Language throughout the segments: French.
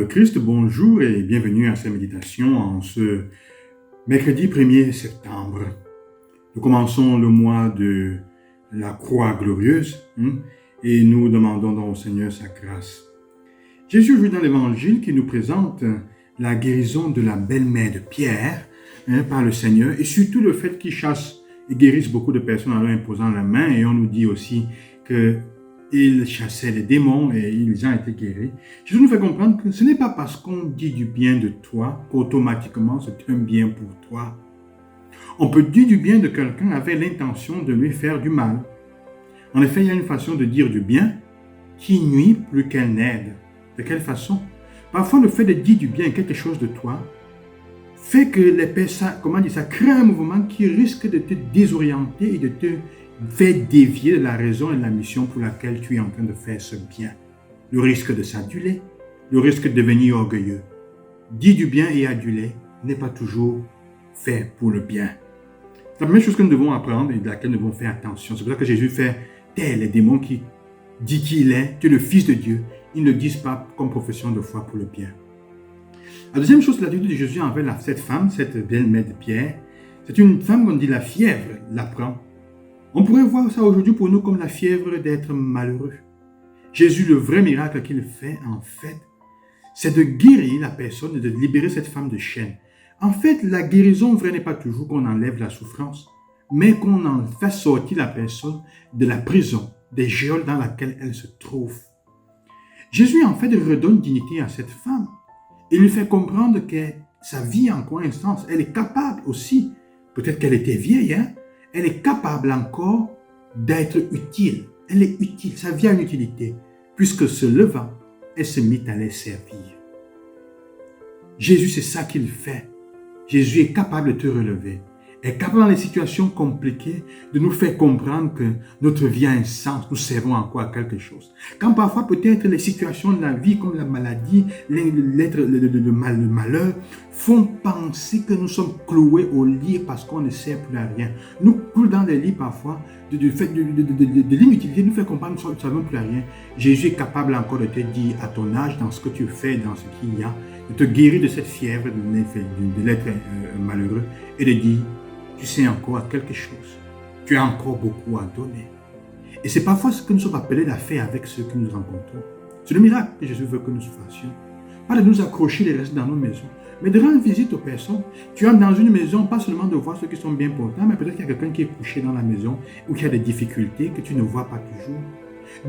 Christ, bonjour et bienvenue à cette méditation en ce mercredi 1er septembre. Nous commençons le mois de la croix glorieuse et nous demandons donc au Seigneur sa grâce. Jésus aujourd'hui dans l'évangile qui nous présente la guérison de la belle-mère de Pierre par le Seigneur et surtout le fait qu'il chasse et guérisse beaucoup de personnes en leur imposant la main, et on nous dit aussi qu'il chassait les démons et ils ont été guéris. Jésus nous fait comprendre que ce n'est pas parce qu'on dit du bien de toi qu'automatiquement c'est un bien pour toi. On peut dire du bien de quelqu'un avec l'intention de lui faire du mal. En effet, il y a une façon de dire du bien qui nuit plus qu'elle n'aide. De quelle façon? Parfois, le fait de dire du bien quelque chose de toi fait que les personnes, ça crée un mouvement qui risque de te désorienter et de te faire dévier de la raison et de la mission pour laquelle tu es en train de faire ce bien. Le risque de s'aduler, le risque de devenir orgueilleux. Dire du bien et aduler n'est pas toujours fait pour le bien. C'est la première chose que nous devons apprendre et de laquelle nous devons faire attention. C'est pour ça que Jésus fait taire les démons qui disent qu'il est, tu es le Fils de Dieu. Ils ne le disent pas comme profession de foi pour le bien. La deuxième chose, l'attitude de Jésus envers cette femme, cette belle-mère de Pierre, c'est une femme qu'on dit la fièvre l'apprend. On pourrait voir ça aujourd'hui pour nous comme la fièvre d'être malheureux. Jésus, le vrai miracle qu'il fait, en fait, c'est de guérir la personne et de libérer cette femme de chaîne. En fait, la guérison vraie n'est pas toujours qu'on enlève la souffrance, mais qu'on en fait sortir la personne de la prison, des geôles dans laquelle elle se trouve. Jésus, en fait, redonne dignité à cette femme. Il lui fait comprendre que sa vie en coïncidence, elle est capable aussi, peut-être qu'elle était vieille, elle est capable encore d'être utile. Elle est utile, sa vie a une utilité, puisque se levant, elle se mit à les servir. Jésus, c'est ça qu'il fait. Jésus est capable de te relever, est capable dans les situations compliquées de nous faire comprendre que notre vie a un sens, nous servons encore à quelque chose. Quand parfois peut-être les situations de la vie comme la maladie, le malheur font penser que nous sommes cloués au lit parce qu'on ne sert plus à rien. Nous coulons dans les lits parfois du fait de l'inutilité, nous fait comprendre que nous ne savons plus à rien. Jésus est capable encore de te dire à ton âge, dans ce que tu fais, dans ce qu'il y a, de te guérir de cette fièvre de l'être malheureux et de dire tu sais encore quelque chose. Tu as encore beaucoup à donner. Et c'est parfois ce que nous sommes appelés à faire avec ceux que nous rencontrons. C'est le miracle que Jésus veut que nous fassions. Pas de nous accrocher les restes dans nos maisons, mais de rendre visite aux personnes. Tu entres dans une maison, pas seulement de voir ceux qui sont bien portants, mais peut-être qu'il y a quelqu'un qui est couché dans la maison ou qui a des difficultés que tu ne vois pas toujours.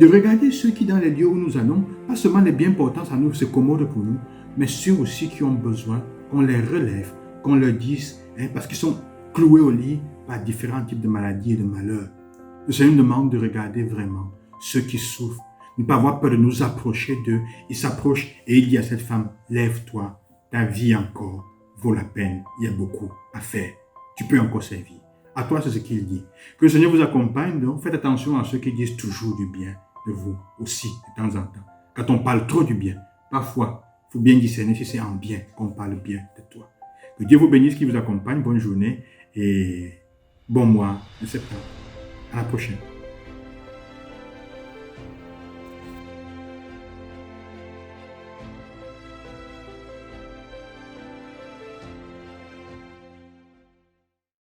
De regarder ceux qui, dans les lieux où nous allons, pas seulement les bien portants, ça nous c'est commode pour nous, mais ceux aussi qui ont besoin qu'on les relève, qu'on leur dise, parce qu'ils sont cloués au lit par différents types de maladies et de malheurs. Le Seigneur nous demande de regarder vraiment ceux qui souffrent, ne pas avoir peur de nous approcher d'eux. Il s'approche et il dit à cette femme, lève-toi, ta vie encore vaut la peine, il y a beaucoup à faire, tu peux encore servir. À toi, c'est ce qu'il dit. Que le Seigneur vous accompagne, donc faites attention à ceux qui disent toujours du bien de vous aussi, de temps en temps. Quand on parle trop du bien, parfois, il faut bien discerner si c'est en bien qu'on parle bien de toi. Que Dieu vous bénisse, qui vous accompagne. Bonne journée et bon mois de septembre. À la prochaine.